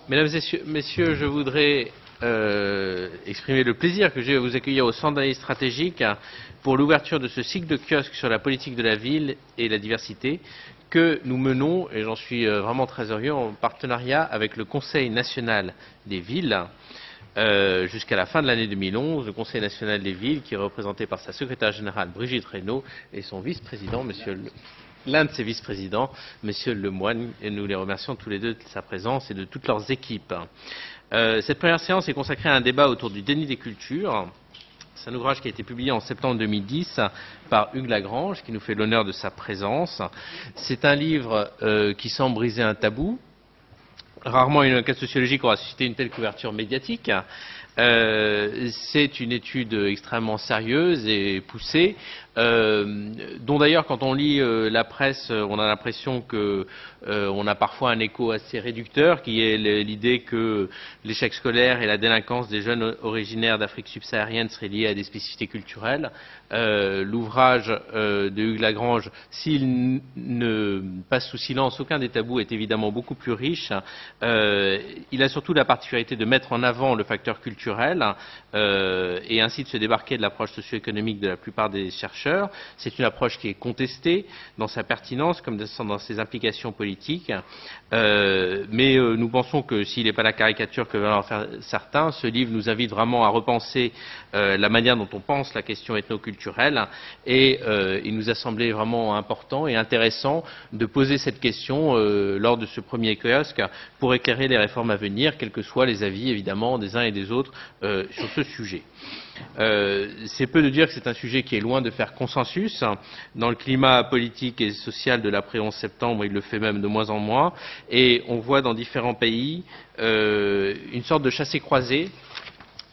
Mesdames et messieurs, je voudrais exprimer le plaisir que j'ai à vous accueillir au Centre d'analyse stratégique pour l'ouverture de ce cycle de kiosques sur la politique de la ville et la diversité que nous menons, et j'en suis vraiment très heureux, en partenariat avec le Conseil national des villes jusqu'à la fin de l'année 2011. Le Conseil national des villes qui est représenté par sa secrétaire générale Brigitte Reynaud et son vice-président, l'un de ses vice-présidents, Monsieur Lemoine, et nous les remercions tous les deux de sa présence et de toutes leurs équipes. Cette première séance est consacrée à un débat autour du déni des cultures. C'est un ouvrage qui a été publié en septembre 2010 par Hugues Lagrange, qui nous fait l'honneur de sa présence. C'est un livre qui semble briser un tabou. Rarement une enquête sociologique aura suscité une telle couverture médiatique. C'est une étude extrêmement sérieuse et poussée, dont d'ailleurs quand on lit la presse, on a l'impression que on a parfois un écho assez réducteur, qui est l'idée que l'échec scolaire et la délinquance des jeunes originaires d'Afrique subsaharienne seraient liés à des spécificités culturelles. L'ouvrage de Hugues Lagrange, s'il ne passe sous silence aucun des tabous, est évidemment beaucoup plus riche. Il a surtout la particularité de mettre en avant le facteur culturel et ainsi de se débarquer de l'approche socio-économique de la plupart des chercheurs. C'est une approche qui est contestée dans sa pertinence comme dans ses implications politiques, mais nous pensons que s'il n'est pas la caricature que veulent en faire certains, ce livre nous invite vraiment à repenser la manière dont on pense la question ethnoculturelle, et il nous a semblé vraiment important et intéressant de poser cette question lors de ce premier kiosque pour éclairer les réformes à venir, quels que soient les avis évidemment des uns et des autres sur ce sujet. C'est peu de dire que c'est un sujet qui est loin de faire consensus. Dans le climat politique et social de l'après-11 septembre, il le fait même de moins en moins, et on voit dans différents pays une sorte de chassé-croisé.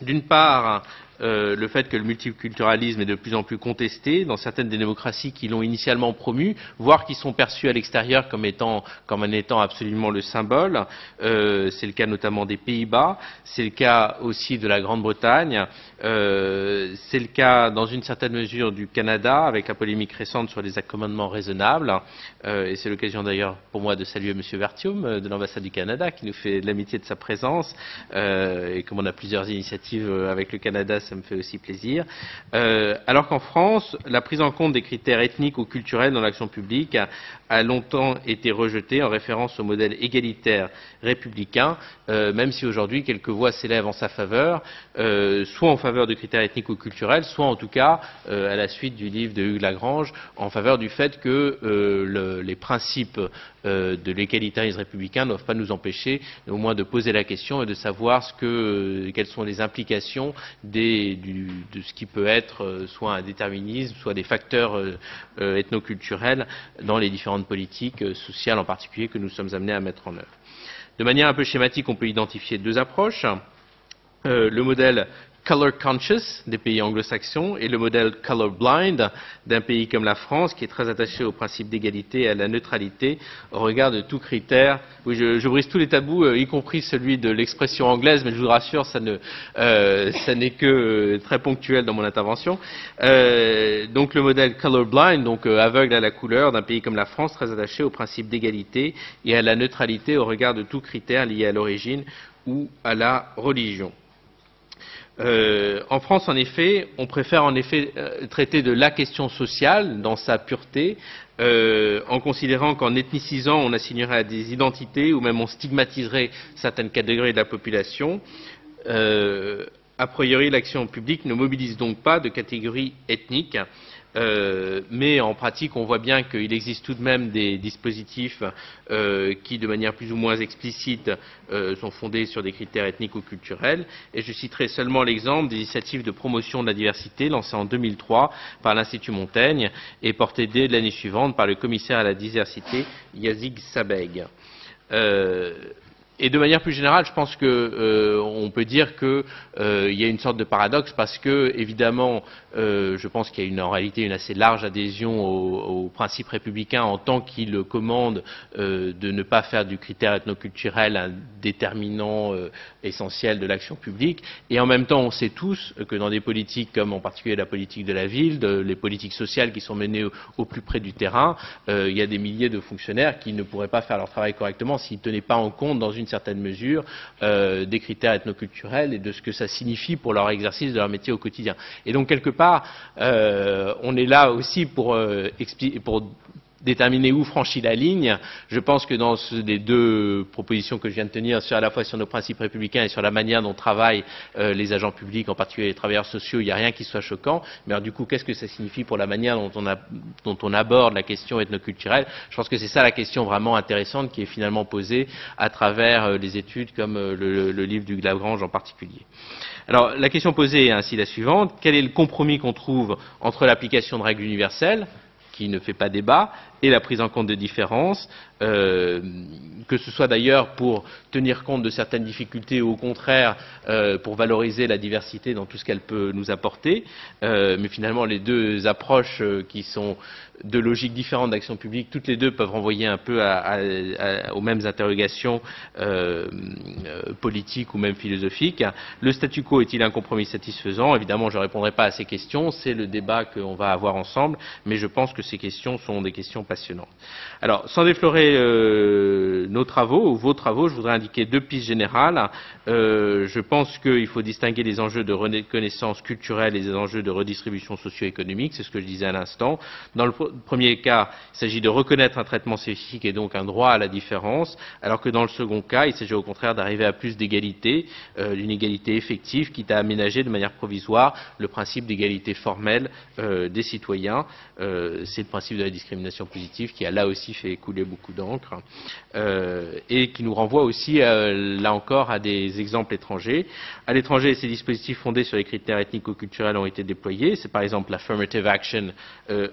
D'une part, le fait que le multiculturalisme est de plus en plus contesté dans certaines des démocraties qui l'ont initialement promu, voire qui sont perçues à l'extérieur comme en étant absolument le symbole. C'est le cas notamment des Pays-Bas, c'est le cas aussi de la Grande-Bretagne, c'est le cas dans une certaine mesure du Canada, avec la polémique récente sur les accommodements raisonnables, et c'est l'occasion d'ailleurs pour moi de saluer M. Vertium de l'ambassade du Canada qui nous fait de l'amitié de sa présence, et comme on a plusieurs initiatives avec le Canada, ça me fait aussi plaisir. Alors qu'en France, la prise en compte des critères ethniques ou culturels dans l'action publique a longtemps été rejetée en référence au modèle égalitaire républicain, même si aujourd'hui quelques voix s'élèvent en sa faveur, soit en faveur de critères ethniques ou culturels, soit en tout cas, à la suite du livre de Hugues Lagrange, en faveur du fait que les principes de l'égalitarisme républicain ne doivent pas nous empêcher au moins de poser la question et de savoir quelles sont les implications de ce qui peut être soit un déterminisme, soit des facteurs ethnoculturels dans les différentes politiques sociales en particulier que nous sommes amenés à mettre en œuvre. De manière un peu schématique, on peut identifier deux approches. Le modèle color conscious des pays anglo-saxons et le modèle color blind d'un pays comme la France, qui est très attaché au principe d'égalité et à la neutralité au regard de tout critère. Oui, je brise tous les tabous, y compris celui de l'expression anglaise, mais je vous rassure, ça n'est que très ponctuel dans mon intervention. Donc le modèle color blind, donc aveugle à la couleur d'un pays comme la France, très attaché au principe d'égalité et à la neutralité au regard de tout critère lié à l'origine ou à la religion. En France, en effet, on préfère traiter de la question sociale dans sa pureté, en considérant qu'en ethnicisant, on assignerait à des identités ou même on stigmatiserait certaines catégories de la population. A priori, l'action publique ne mobilise donc pas de catégories ethniques. Mais en pratique, on voit bien qu'il existe tout de même des dispositifs qui, de manière plus ou moins explicite, sont fondés sur des critères ethniques ou culturels. Et je citerai seulement l'exemple des initiatives de promotion de la diversité lancées en 2003 par l'Institut Montaigne et portées dès l'année suivante par le commissaire à la diversité, Yazid Sabeg. Et de manière plus générale, je pense on peut dire qu'il y a une sorte de paradoxe parce que, évidemment, je pense qu'il y a en réalité une assez large adhésion au principe républicain en tant qu'il commande de ne pas faire du critère ethnoculturel un déterminant essentiel de l'action publique. Et en même temps, on sait tous que dans des politiques comme en particulier la politique de la ville, les politiques sociales qui sont menées au plus près du terrain, il y a des milliers de fonctionnaires qui ne pourraient pas faire leur travail correctement s'ils ne tenaient pas en compte dans une une certaine mesure des critères ethnoculturels et de ce que ça signifie pour leur exercice de leur métier au quotidien. Et donc, quelque part, on est là aussi pour déterminer où franchit la ligne. Je pense que dans les deux propositions que je viens de tenir, à la fois sur nos principes républicains et sur la manière dont travaillent les agents publics, en particulier les travailleurs sociaux, il n'y a rien qui soit choquant. Mais alors, du coup, qu'est-ce que ça signifie pour la manière dont on aborde la question ethnoculturelle? Je pense que c'est ça la question vraiment intéressante qui est finalement posée à travers les études comme le livre du Lagrange en particulier. Alors, la question posée est ainsi la suivante. Quel est le compromis qu'on trouve entre l'application de règles universelles, qui ne fait pas débat, et la prise en compte des différences, que ce soit d'ailleurs pour tenir compte de certaines difficultés ou au contraire pour valoriser la diversité dans tout ce qu'elle peut nous apporter. Mais finalement, les deux approches qui sont de logiques différentes d'action publique, toutes les deux peuvent renvoyer un peu aux mêmes interrogations politiques ou même philosophiques. Le statu quo est-il un compromis satisfaisant? Évidemment, je ne répondrai pas à ces questions, c'est le débat qu'on va avoir ensemble, mais je pense que ces questions sont des questions passionnantes. Alors, sans déflorer nos travaux ou vos travaux, je voudrais indiquer deux pistes générales. Je pense qu'il faut distinguer les enjeux de reconnaissance culturelle et les enjeux de redistribution socio-économique, c'est ce que je disais à l'instant. Dans le premier cas, il s'agit de reconnaître un traitement spécifique et donc un droit à la différence, alors que dans le second cas, il s'agit au contraire d'arriver à plus d'égalité, d'une égalité effective, quitte à aménager de manière provisoire le principe d'égalité formelle des citoyens. C'est le principe de la discrimination positive qui a là aussi fait couler beaucoup d'encre et qui nous renvoie aussi, là encore, à des exemples étrangers. À l'étranger, ces dispositifs fondés sur les critères ethnico-culturels ont été déployés. C'est par exemple l'affirmative action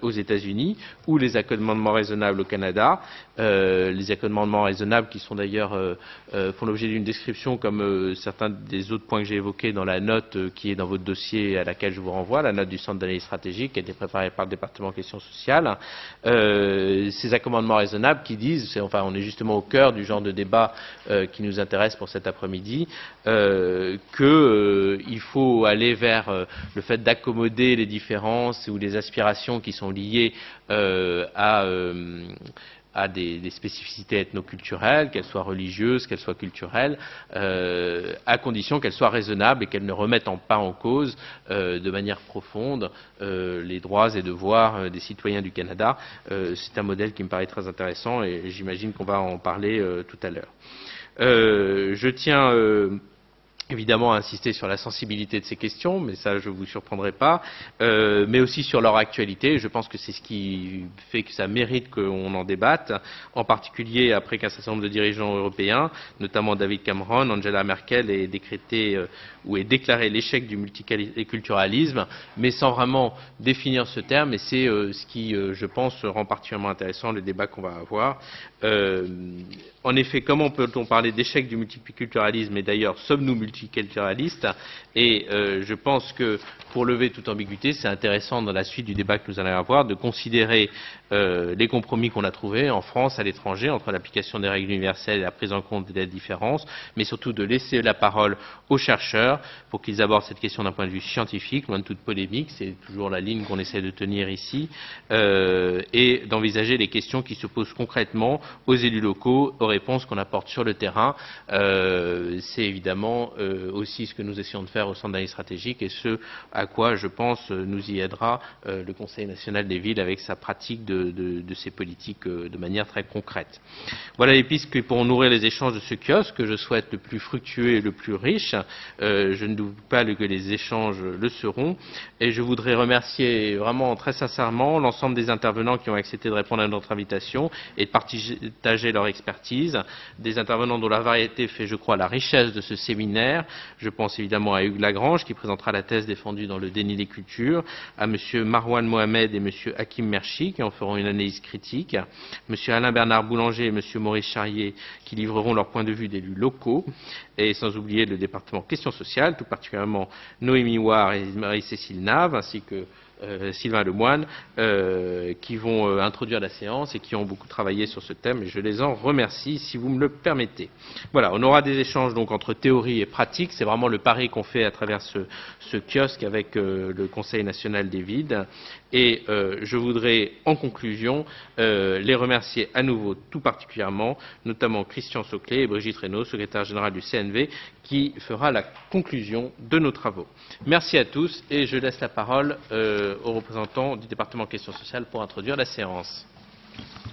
aux États-Unis ou les accommodements raisonnables au Canada. Les accommodements raisonnables qui sont d'ailleurs font l'objet d'une description comme certains des autres points que j'ai évoqués dans la note qui est dans votre dossier à laquelle je vous renvoie, la note du Centre d'analyse stratégique qui a été préparée par le département questions sociales. Ces accommodements raisonnables qui disent, enfin on est justement au cœur du genre de débat qui nous intéresse pour cet après-midi, qu'il faut aller vers le fait d'accommoder les différences ou les aspirations qui sont liées à des spécificités ethnoculturelles, qu'elles soient religieuses, qu'elles soient culturelles, à condition qu'elles soient raisonnables et qu'elles ne remettent pas en cause de manière profonde les droits et devoirs des citoyens du Canada. C'est un modèle qui me paraît très intéressant et j'imagine qu'on va en parler tout à l'heure. Je tiens évidemment à insister sur la sensibilité de ces questions, mais ça je ne vous surprendrai pas, mais aussi sur leur actualité. Je pense que c'est ce qui fait que ça mérite qu'on en débatte, en particulier après qu'un certain nombre de dirigeants européens, notamment David Cameron, Angela Merkel, ait décrété ou ait déclaré l'échec du multiculturalisme, mais sans vraiment définir ce terme, et c'est ce qui, je pense, rend particulièrement intéressant le débat qu'on va avoir. En effet, comment peut-on parler d'échec du multiculturalisme, et d'ailleurs sommes-nous multiculturalistes? Et je pense que pour lever toute ambiguïté, c'est intéressant dans la suite du débat que nous allons avoir de considérer les compromis qu'on a trouvés en France, à l'étranger, entre l'application des règles universelles et la prise en compte des différences, mais surtout de laisser la parole aux chercheurs pour qu'ils abordent cette question d'un point de vue scientifique, loin de toute polémique, c'est toujours la ligne qu'on essaie de tenir ici, et d'envisager les questions qui se posent concrètement aux élus locaux, aux réponses qu'on apporte sur le terrain. C'est évidemment aussi ce que nous essayons de faire au Centre d'analyse stratégique et ce à quoi, je pense, nous y aidera le Conseil national des villes avec sa pratique de ces politiques de manière très concrète. Voilà les pistes qui pourront nourrir les échanges de ce kiosque que je souhaite le plus fructueux et le plus riche. Je ne doute pas que les échanges le seront et je voudrais remercier vraiment très sincèrement l'ensemble des intervenants qui ont accepté de répondre à notre invitation et de partager leur expertise, des intervenants dont la variété fait, je crois, la richesse de ce séminaire. Je pense évidemment à Hugues Lagrange qui présentera la thèse défendue dans le déni des cultures, à M. Marwan Mohamed et M. Hakim Merchi qui en feront une analyse critique, M. Alain-Bernard Boulanger et M. Maurice Charrier qui livreront leur point de vue d'élus locaux, et sans oublier le département questions sociales, tout particulièrement Noémie Ouar et Marie-Cécile Nave, ainsi que Sylvain Lemoine, qui vont introduire la séance et qui ont beaucoup travaillé sur ce thème, et je les en remercie, si vous me le permettez. Voilà, on aura des échanges donc entre théorie et pratique, c'est vraiment le pari qu'on fait à travers ce kiosque avec le Conseil national des vides, et je voudrais, en conclusion, les remercier à nouveau tout particulièrement, notamment Christian Soclé et Brigitte Reynaud, secrétaire générale du CNV, qui fera la conclusion de nos travaux. Merci à tous et je laisse la parole aux représentants du département questions sociales pour introduire la séance.